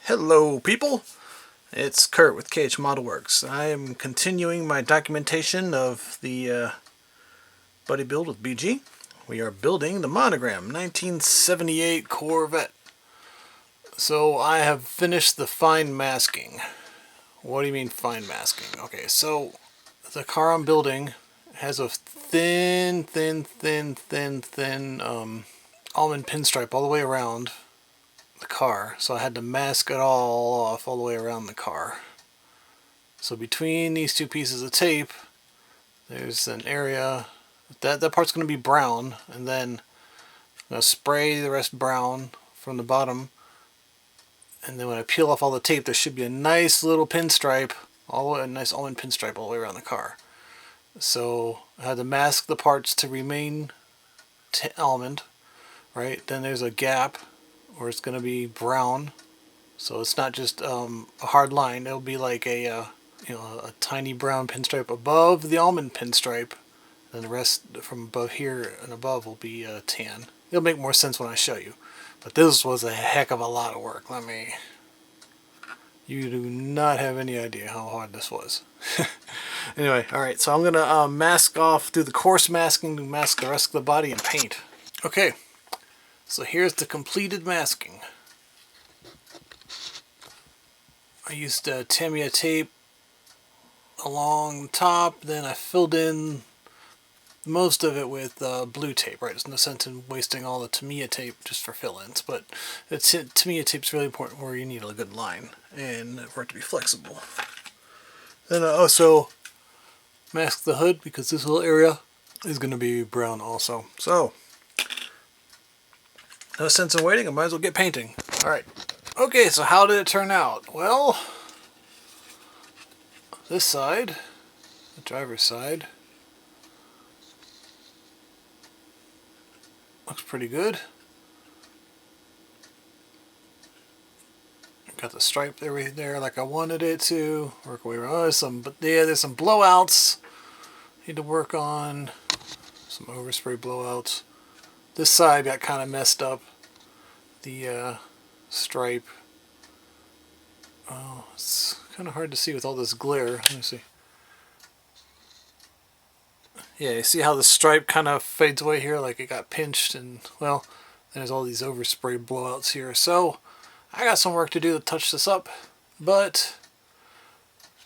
Hello people, it's Kurt with KH Model Works. I am continuing my documentation of the buddy build with BG. We are building the Monogram 1978 Corvette. So I have finished the fine masking. What do you mean fine masking? Okay, so the car I'm building has a thin almond pinstripe all the way around the car, so I had to mask it all off all the way around the car. So between these two pieces of tape, there's an area that part's going to be brown, and then I'm going to spray the rest brown from the bottom, and then when I peel off all the tape, there should be a nice little pinstripe, a nice almond pinstripe all the way around the car. So I had to mask the parts to remain almond, right? Then there's a gap where it's going to be brown, so it's not just a hard line. It'll be like a tiny brown pinstripe above the almond pinstripe, and the rest from above here and above will be tan. It'll make more sense when I show you, but this was a heck of a lot of work. You do not have any idea how hard this was. Anyway, alright, so I'm going to mask off, do the coarse masking to mask the rest of the body and paint. Okay. So here's the completed masking. I used Tamiya tape along the top, then I filled in most of it with blue tape, right? There's no sense in wasting all the Tamiya tape just for fill-ins, but Tamiya tape's really important where you need a good line and for it to be flexible. Then I also masked the hood because this little area is going to be brown also. So no sense in waiting, I might as well get painting. Alright. Okay, so how did it turn out? Well, this side, the driver's side, looks pretty good. Got the stripe right there like I wanted it to. Work away around. There's some blowouts need to work on. Some overspray blowouts. This side got kind of messed up. The stripe. Oh, it's kind of hard to see with all this glare. Let me see. Yeah, you see how the stripe kind of fades away here, like it got pinched, and well, there's all these overspray blowouts here. So I got some work to do to touch this up, but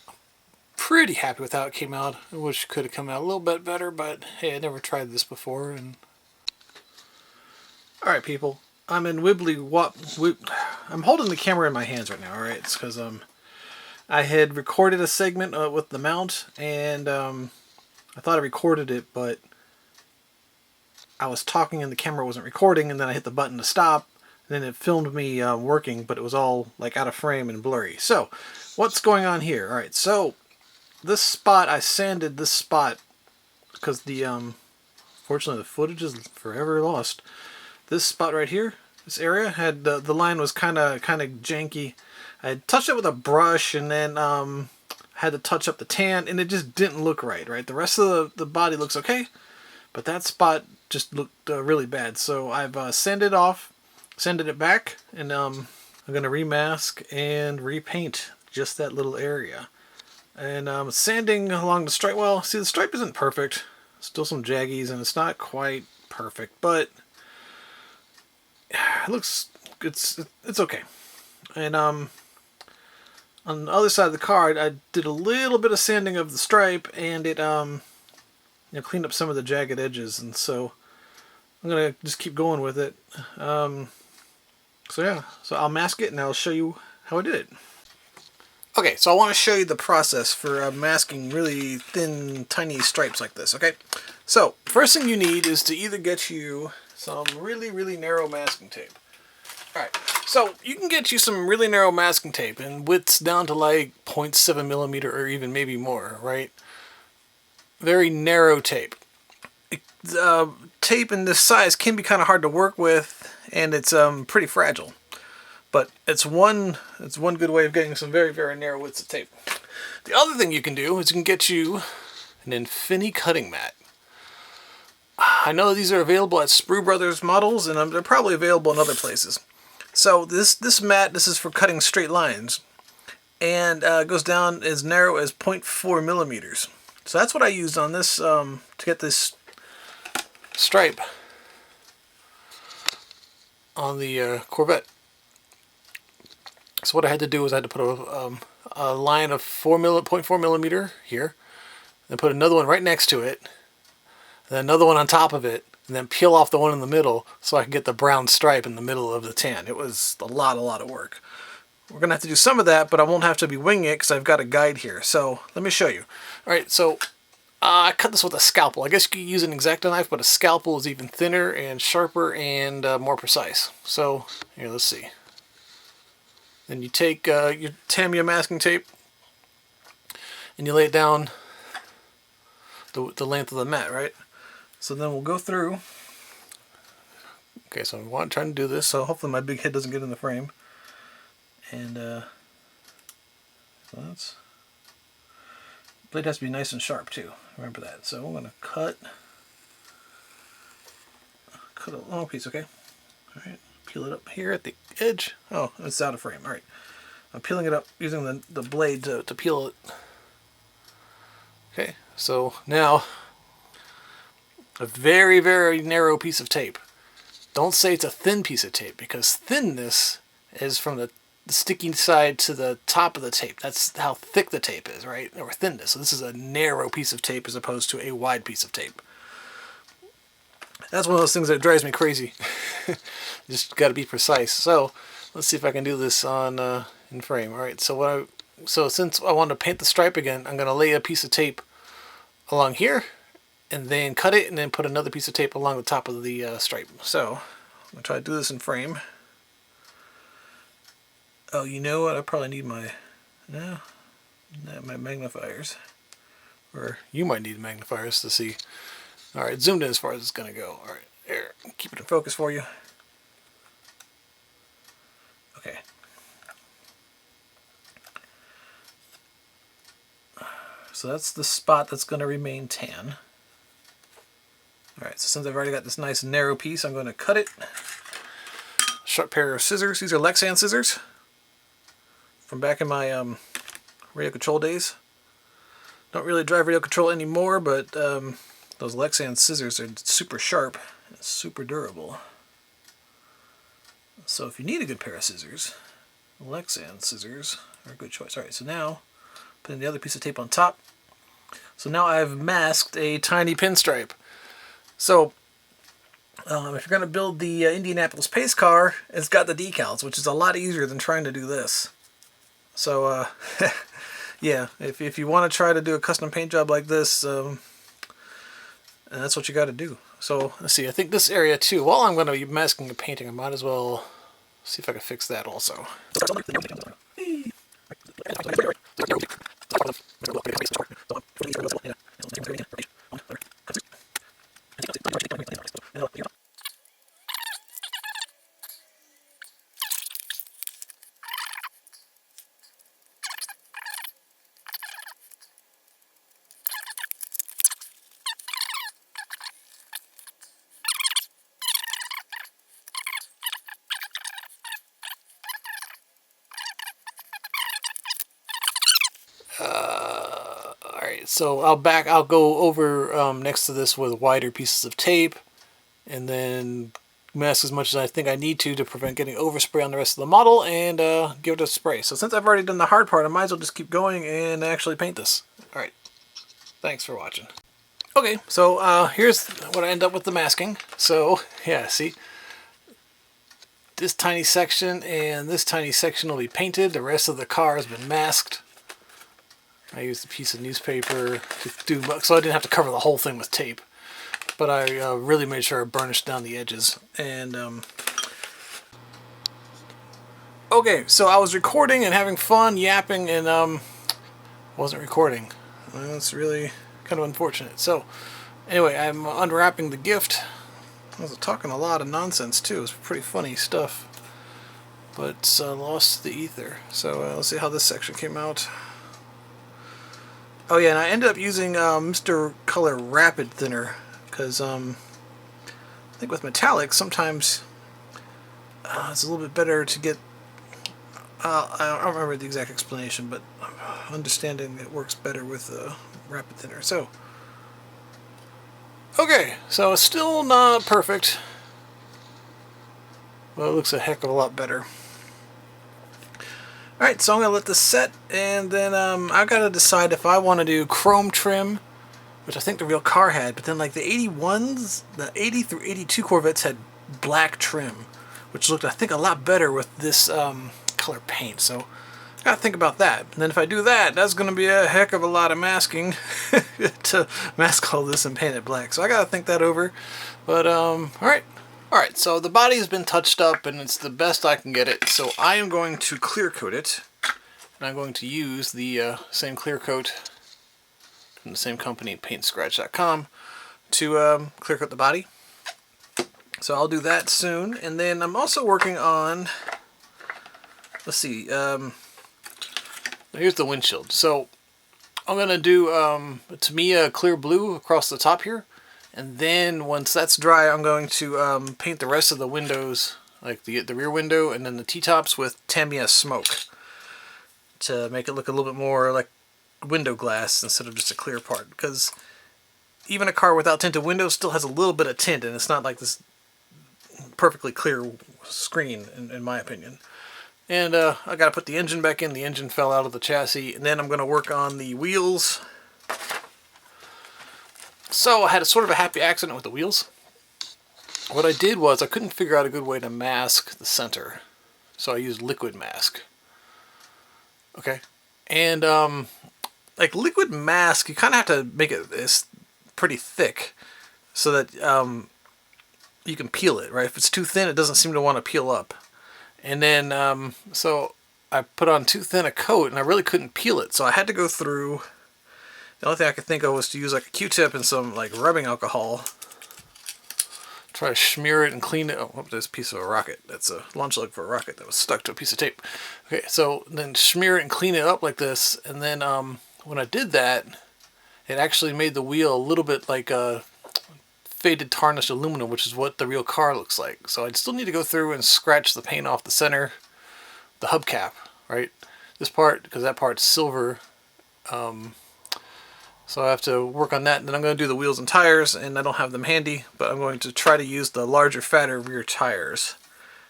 I'm pretty happy with how it came out. I wish it could have come out a little bit better, but hey, I never tried this before. And alright people, I'm in I'm holding the camera in my hands right now, alright? It's because I had recorded a segment with the mount, and I thought I recorded it, but I was talking and the camera wasn't recording, and then I hit the button to stop, and then it filmed me working, but it was all like out of frame and blurry. So, what's going on here? Alright, so this spot, I sanded this spot because fortunately the footage is forever lost. This spot right here, this area, had the line was kind of janky. I had touched it with a brush, and then had to touch up the tan, and it just didn't look right. The rest of the body looks okay, but that spot just looked really bad. So I've sanded it back, and I'm going to remask and repaint just that little area. And sanding along the stripe. Well, see, the stripe isn't perfect. Still some jaggies, and it's not quite perfect, but it looks, it's okay. And on the other side of the car, I did a little bit of sanding of the stripe, and it cleaned up some of the jagged edges, and so I'm gonna just keep going with it. So yeah, so I'll mask it and I'll show you how I did it. Okay, so I want to show you the process for masking really thin, tiny stripes like this. Okay, so first thing you need is to either get you some really narrow masking tape. Alright, so you can get you some really narrow masking tape and widths down to like 0.7 millimeter or even maybe more, right? Very narrow tape. Tape in this size can be kind of hard to work with, and it's pretty fragile. But it's one good way of getting some very narrow widths of tape. The other thing you can do is you can get you an Infini Cutting Mat. I know these are available at Sprue Brothers Models, and they're probably available in other places. So this mat, this is for cutting straight lines, and goes down as narrow as 0.4 millimeters. So that's what I used on this to get this stripe on the Corvette. So what I had to do was I had to put a line of 0.4 millimeter here, then put another one right next to it, then another one on top of it, and then peel off the one in the middle so I could get the brown stripe in the middle of the tan. It was a lot of work. We're going to have to do some of that, but I won't have to be winging it because I've got a guide here. So let me show you. Alright, so I cut this with a scalpel. I guess you could use an X-Acto knife, but a scalpel is even thinner and sharper and more precise. So here, let's see. Then you take your Tamiya masking tape and you lay it down the length of the mat, right? So then we'll go through. Okay, so I'm trying to do this, so hopefully my big head doesn't get in the frame. And so that's, blade has to be nice and sharp too. Remember that. So I'm going to cut a long piece. Okay. All right. Peel it up here at the edge. Oh, it's out of frame. All right. I'm peeling it up using the blade to peel it. Okay. So now a very, very narrow piece of tape. Don't say it's a thin piece of tape, because thinness is from the sticky side to the top of the tape. That's how thick the tape is, right? Or thinness. So this is a narrow piece of tape as opposed to a wide piece of tape. That's one of those things that drives me crazy. Just got to be precise. So let's see if I can do this on in frame. All right. So since I want to paint the stripe again, I'm going to lay a piece of tape along here, and then cut it, and then put another piece of tape along the top of the stripe. So I'm going to try to do this in frame. Oh, you know what? I probably need my magnifiers. Or you might need magnifiers to see. All right, zoomed in as far as it's going to go. All right, there. Keep it in focus for you. Okay. So that's the spot that's going to remain tan. Alright, so since I've already got this nice narrow piece, I'm going to cut it. Sharp pair of scissors. These are Lexan scissors from back in my radio control days. Don't really drive radio control anymore, but those Lexan scissors are super sharp and super durable. So if you need a good pair of scissors, Lexan scissors are a good choice. Alright, so now putting the other piece of tape on top. So now I've masked a tiny pinstripe. So, if you're going to build the Indianapolis pace car, it's got the decals, which is a lot easier than trying to do this. So, yeah, if you want to try to do a custom paint job like this, that's what you got to do. So, let's see, I think this area too, while I'm going to be masking and painting, I might as well see if I can fix that also. Alright, so I'll go over next to this with wider pieces of tape, and then mask as much as I think I need to prevent getting overspray on the rest of the model, and give it a spray. So since I've already done the hard part, I might as well just keep going and actually paint this. Alright, thanks for watching. Okay, so here's what I end up with the masking. So, yeah, see? This tiny section and this tiny section will be painted. The rest of the car has been masked. I used a piece of newspaper to do, so I didn't have to cover the whole thing with tape. But I really made sure I burnished down the edges. And okay, so I was recording and having fun, yapping, and wasn't recording. That's really kind of unfortunate. So anyway, I'm unwrapping the gift. I was talking a lot of nonsense too. It was pretty funny stuff, but lost the ether. So let's see how this section came out. Oh yeah, and I ended up using Mr. Color Rapid Thinner because I think with metallics sometimes it's a little bit better to get, I don't remember the exact explanation, but understanding it works better with rapid thinner. So, okay, so it's still not perfect. Well, it looks a heck of a lot better. Alright, so I'm going to let this set, and then I've got to decide if I want to do chrome trim, which I think the real car had, but then like the 81s, the 80 through 82 Corvettes had black trim, which looked, I think, a lot better with this color paint. So I got to think about that. And then if I do that, that's going to be a heck of a lot of masking to mask all this and paint it black. So I got to think that over. But alright. Alright, so the body has been touched up and it's the best I can get it. So I am going to clear coat it. And I'm going to use the same clear coat from the same company, paintscratch.com, to clear coat the body. So I'll do that soon. And then I'm also working on, let's see, here's the windshield. So I'm going to do, to me, a clear blue across the top here. And then once that's dry, I'm going to paint the rest of the windows, like the rear window and then the T-tops, with Tamiya smoke to make it look a little bit more like window glass instead of just a clear part. Because even a car without tinted windows still has a little bit of tint, and it's not like this perfectly clear screen, in my opinion. And I got to put the engine back in. The engine fell out of the chassis, and then I'm going to work on the wheels. So I had a sort of a happy accident with the wheels. What I did was I couldn't figure out a good way to mask the center, so I used liquid mask. Okay, and like liquid mask, you kind of have to make it pretty thick so that you can peel it, right? If it's too thin, it doesn't seem to want to peel up. And then so I put on too thin a coat, and I really couldn't peel it, so I had to go through. The only thing I could think of was to use like a Q-tip and some like rubbing alcohol. Try to smear it and clean it. Oh, there's a piece of a rocket. That's a launch lug for a rocket that was stuck to a piece of tape. Okay, so then smear it and clean it up like this. And then when I did that, it actually made the wheel a little bit like a faded tarnished aluminum, which is what the real car looks like. So I'd still need to go through and scratch the paint off the center, the hubcap, right? This part, because that part's silver. So I have to work on that, and then I'm going to do the wheels and tires, and I don't have them handy, but I'm going to try to use the larger, fatter rear tires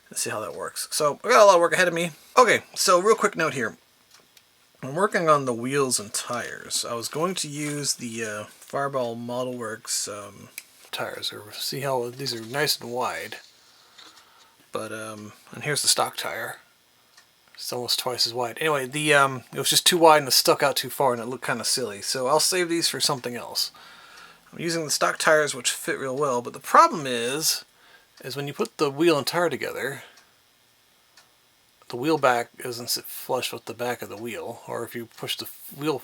and see how that works. So I got a lot of work ahead of me. Okay, so real quick note here. I'm working on the wheels and tires. I was going to use the Fireball Model Works tires. Or see how these are nice and wide. But and here's the stock tire. It's almost twice as wide. Anyway, it was just too wide and it stuck out too far and it looked kind of silly. So I'll save these for something else. I'm using the stock tires, which fit real well, but the problem is when you put the wheel and tire together, the wheel back doesn't sit flush with the back of the wheel. Or if you push the wheel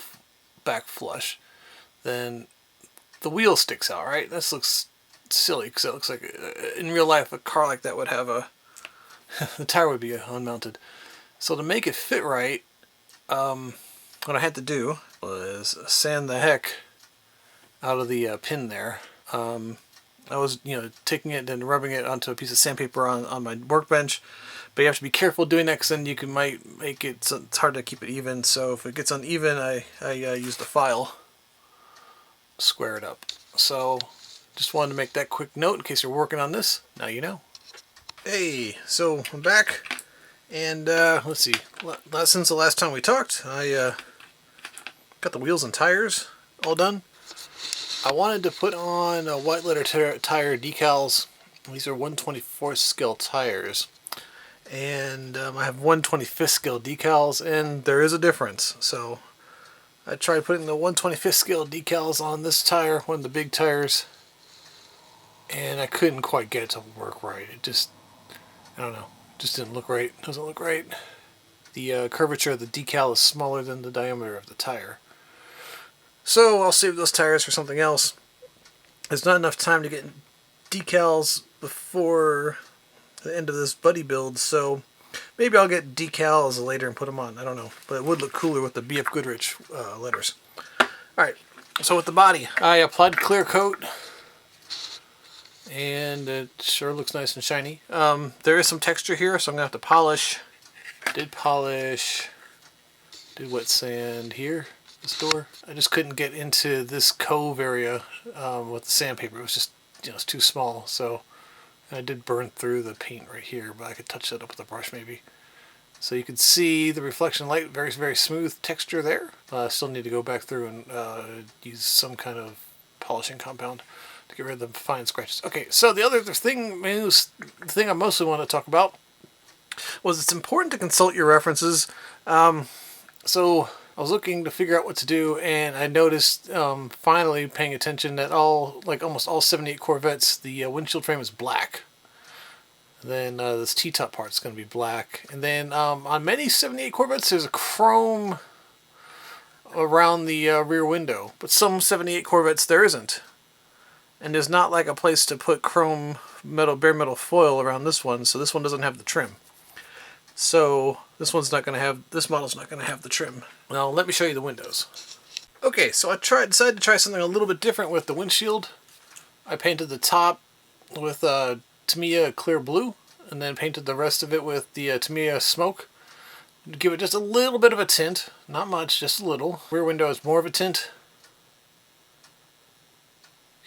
back flush, then the wheel sticks out, right? This looks silly because it looks like in real life a car like that would have the tire would be unmounted. So to make it fit right, what I had to do was sand the heck out of the pin there. I was, taking it and rubbing it onto a piece of sandpaper on my workbench. But you have to be careful doing that because then you might make it so it's hard to keep it even. So if it gets uneven, I use the file to square it up. So just wanted to make that quick note in case you're working on this. Now you know. Hey, so I'm back. And let's see, since the last time we talked, I got the wheels and tires all done. I wanted to put on white letter tire decals. These are 1/24 scale tires. And I have 1/25 scale decals, and there is a difference. So I tried putting the 1/25 scale decals on this tire, one of the big tires, and I couldn't quite get it to work right. It just, I don't know. Just didn't look right. Doesn't look right. The curvature of the decal is smaller than the diameter of the tire. So I'll save those tires for something else. There's not enough time to get decals before the end of this buddy build, so maybe I'll get decals later and put them on. I don't know, but it would look cooler with the BF Goodrich letters. Alright, so with the body, I applied clear coat and it sure looks nice and shiny. There is some texture here, so I'm gonna have to polish. Did wet sand here, this door. I just couldn't get into this cove area with the sandpaper. It was just, it's too small. So I did burn through the paint right here, but I could touch that up with a brush maybe. So you can see the reflection light, very, very smooth texture there. I still need to go back through and use some kind of polishing compound to get rid of the fine scratches. Okay, so the other thing, the thing I mostly want to talk about was it's important to consult your references. So I was looking to figure out what to do, and I noticed, finally paying attention, that almost all 78 Corvettes, the windshield frame is black. Then this T-top part is going to be black. And then on many 78 Corvettes, there's a chrome around the rear window. But some 78 Corvettes, there isn't. And there's not like a place to put chrome bare metal foil around this one, so this one doesn't have the trim. So this model's not going to have the trim. Now let me show you the windows. Okay, so I decided to try something a little bit different with the windshield. I painted the top with Tamiya clear blue, and then painted the rest of it with the Tamiya smoke. Give it just a little bit of a tint, not much, just a little. Rear window is more of a tint.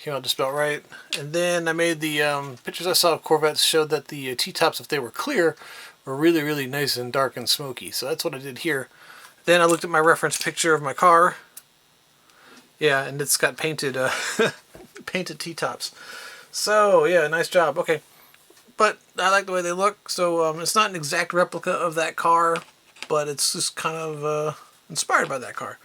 Came out just about right. And then I made the pictures I saw of Corvettes showed that the T-tops, if they were clear, were really, really nice and dark and smoky. So that's what I did here. Then I looked at my reference picture of my car. Yeah, and it's got painted painted T-tops. So yeah, nice job. Okay, but I like the way they look. So it's not an exact replica of that car, but it's just kind of inspired by that car.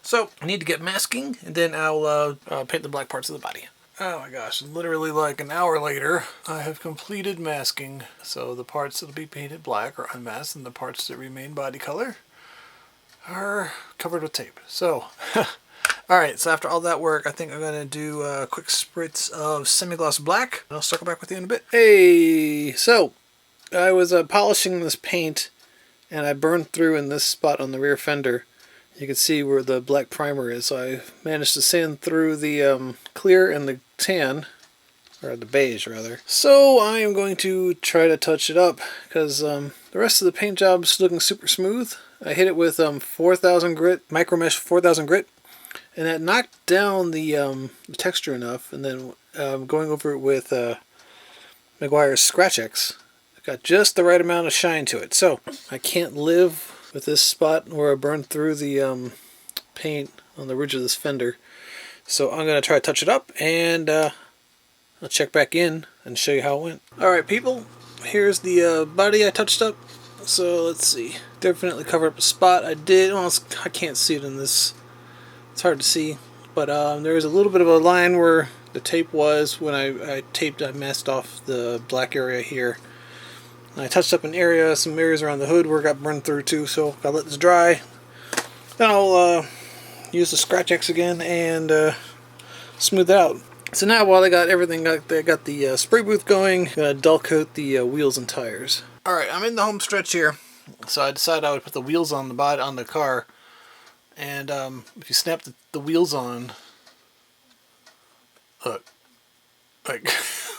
So I need to get masking, and then I'll paint the black parts of the body. Oh my gosh, literally like an hour later, I have completed masking. So the parts that will be painted black are unmasked, and the parts that remain body color are covered with tape. So, alright, so after all that work, I think I'm going to do a quick spritz of semi-gloss black, and I'll circle back with you in a bit. Hey, so I was polishing this paint, and I burned through in this spot on the rear fender. You can see where the black primer is. So I managed to sand through the clear and the tan, or the beige rather. So I am going to try to touch it up, because the rest of the paint job is looking super smooth. I hit it with 4000 grit, micro mesh 4000 grit, and that knocked down the texture enough. And then going over it with Meguiar's Scratch X, got just the right amount of shine to it. So I can't live with this spot where I burned through the paint on the ridge of this fender. So I'm going to try to touch it up, and I'll check back in and show you how it went. Alright people, here's the body I touched up. So let's see, definitely covered up a spot. I can't see it in this, it's hard to see, but there is a little bit of a line where the tape was when I masked off the black area here. I touched up an area, some areas around the hood where it got burned through too, so I'll let this dry. Then I'll use the Scratch X again and smooth it out. So now while they got the spray booth going, I'm going to dull coat the wheels and tires. Alright, I'm in the home stretch here, so I decided I would put the wheels on the car, and if you snap the wheels on, look, like,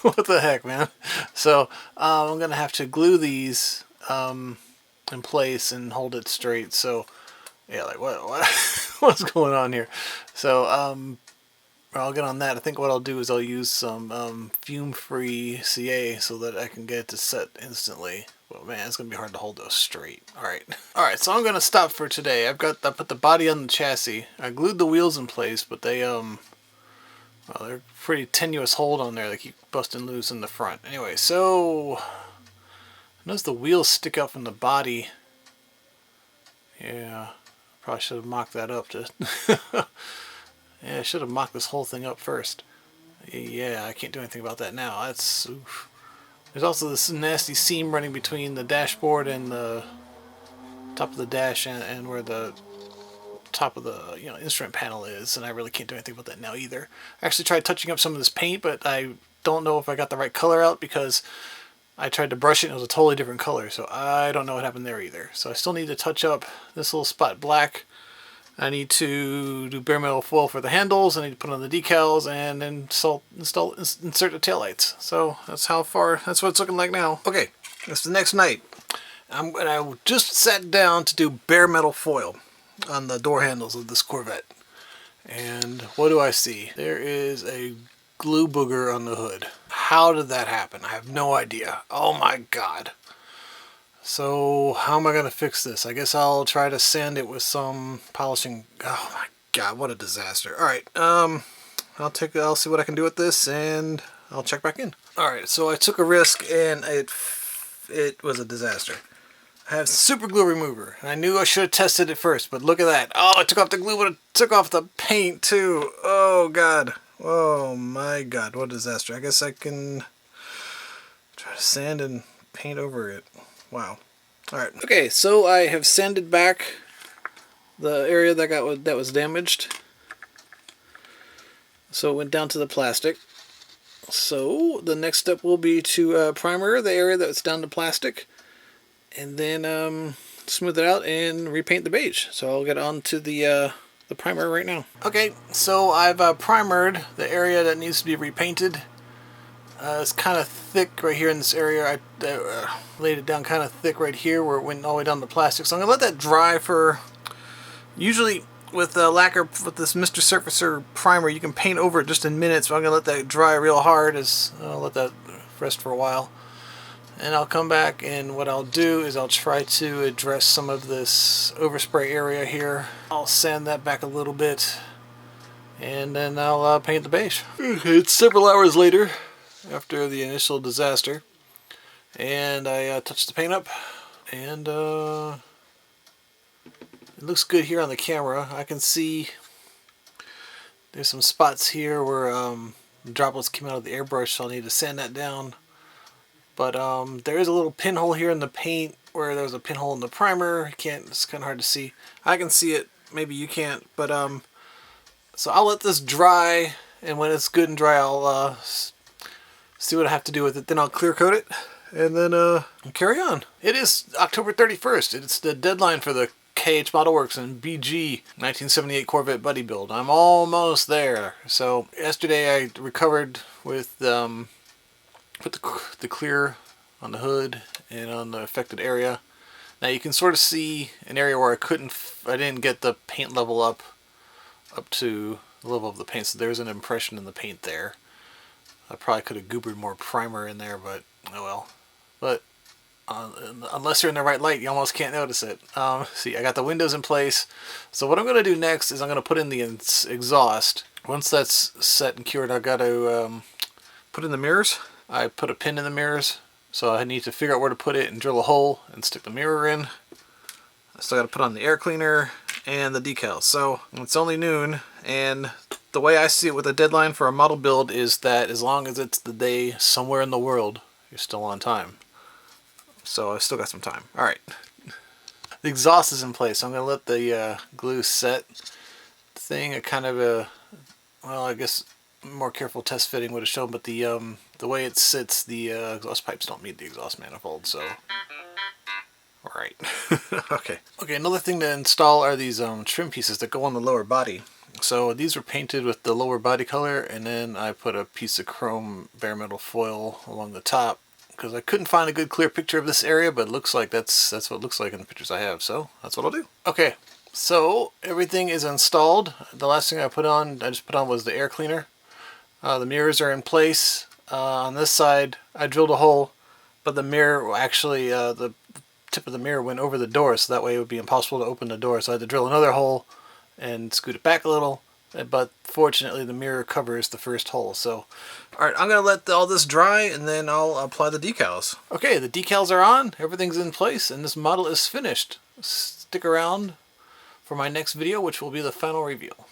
what the heck, man? So I'm gonna have to glue these in place and hold it straight. So yeah, like what's going on here? So I'll get on that. I think what I'll do is I'll use some fume-free CA so that I can get it to set instantly. Well, man, it's gonna be hard to hold those straight. All right. So I'm gonna stop for today. I put the body on the chassis. I glued the wheels in place, but they well, they're pretty tenuous hold on there. They keep busting loose in the front. Anyway, so notice the wheels stick out from the body. Yeah, probably should have mocked that up. Yeah, I should have mocked this whole thing up first. Yeah, I can't do anything about that now. That's oof. There's also this nasty seam running between the dashboard and the top of the dash and where the top of the instrument panel is, and I really can't do anything about that now either. I actually tried touching up some of this paint, but I don't know if I got the right color out because I tried to brush it and it was a totally different color, so I don't know what happened there either. So I still need to touch up this little spot black. I need to do bare metal foil for the handles. I need to put on the decals and then insert the taillights. So that's that's what it's looking like now. Okay, it's the next night. I just sat down to do bare metal foil on the door handles of this Corvette. And what do I see? There is a glue booger on the hood. How did that happen? I have no idea. Oh my God. So how am I going to fix this? I guess I'll try to sand it with some polishing. Oh my God, what a disaster. All right, I'll see what I can do with this and I'll check back in. All right, so I took a risk and it was a disaster. I have super glue remover. And I knew I should have tested it first, but look at that. Oh, I took off the glue, but it took off the paint too. Oh God. Oh my God, what a disaster. I guess I can try to sand and paint over it. Wow. Alright. Okay, so I have sanded back the area that was damaged. So it went down to the plastic. So the next step will be to primer the area that's down to plastic. And then smooth it out and repaint the beige. So I'll get on to the primer right now. Okay, so I've primered the area that needs to be repainted. It's kind of thick right here in this area. I laid it down kind of thick right here where it went all the way down to plastic. So I'm going to let that dry for... Usually with lacquer, with this Mr. Surfacer primer, you can paint over it just in minutes. But I'm going to let that dry real hard. I'll let that rest for a while. And I'll come back and what I'll do is I'll try to address some of this overspray area here. I'll sand that back a little bit and then I'll paint the beige. It's several hours later after the initial disaster and I touched the paint up and it looks good here on the camera. I can see there's some spots here where droplets came out of the airbrush, so I'll need to sand that down. But there is a little pinhole here in the paint where there's a pinhole in the primer. It's kind of hard to see. I can see it. Maybe you can't. But so I'll let this dry, and when it's good and dry, I'll see what I have to do with it. Then I'll clear coat it, and then carry on. It is October 31st. It's the deadline for the KH Model Works and BG 1978 Corvette Buddy build. I'm almost there. So yesterday I recovered with put the clear on the hood and on the affected area. Now you can sort of see an area where I didn't get the paint level up to the level of the paint, so there's an impression in the paint there. I probably could have goobered more primer in there, but oh well. But unless you're in the right light, you almost can't notice it. See, I got the windows in place. So what I'm going to do next is I'm going to put in the exhaust. Once that's set and cured, I've got to put in the mirrors. I put a pin in the mirrors, so I need to figure out where to put it and drill a hole and stick the mirror in. I still got to put on the air cleaner and the decals. So it's only noon, and the way I see it with a deadline for a model build is that as long as it's the day somewhere in the world, you're still on time. So I still got some time. Alright. The exhaust is in place, so I'm going to let the glue set. The thing, well, I guess more careful test fitting would have shown, but the way it sits, the exhaust pipes don't meet the exhaust manifold, so... Alright. Okay, another thing to install are these trim pieces that go on the lower body. So these were painted with the lower body color, and then I put a piece of chrome bare metal foil along the top, because I couldn't find a good clear picture of this area, but it looks like that's what it looks like in the pictures I have, so that's what I'll do. Okay, so everything is installed. The last thing I just put on was the air cleaner. The mirrors are in place. On this side, I drilled a hole, but the mirror actually, the tip of the mirror went over the door, so that way it would be impossible to open the door. So I had to drill another hole and scoot it back a little, but fortunately the mirror covers the first hole. So, alright, I'm going to let all this dry and then I'll apply the decals. Okay, the decals are on, everything's in place, and this model is finished. Stick around for my next video, which will be the final reveal.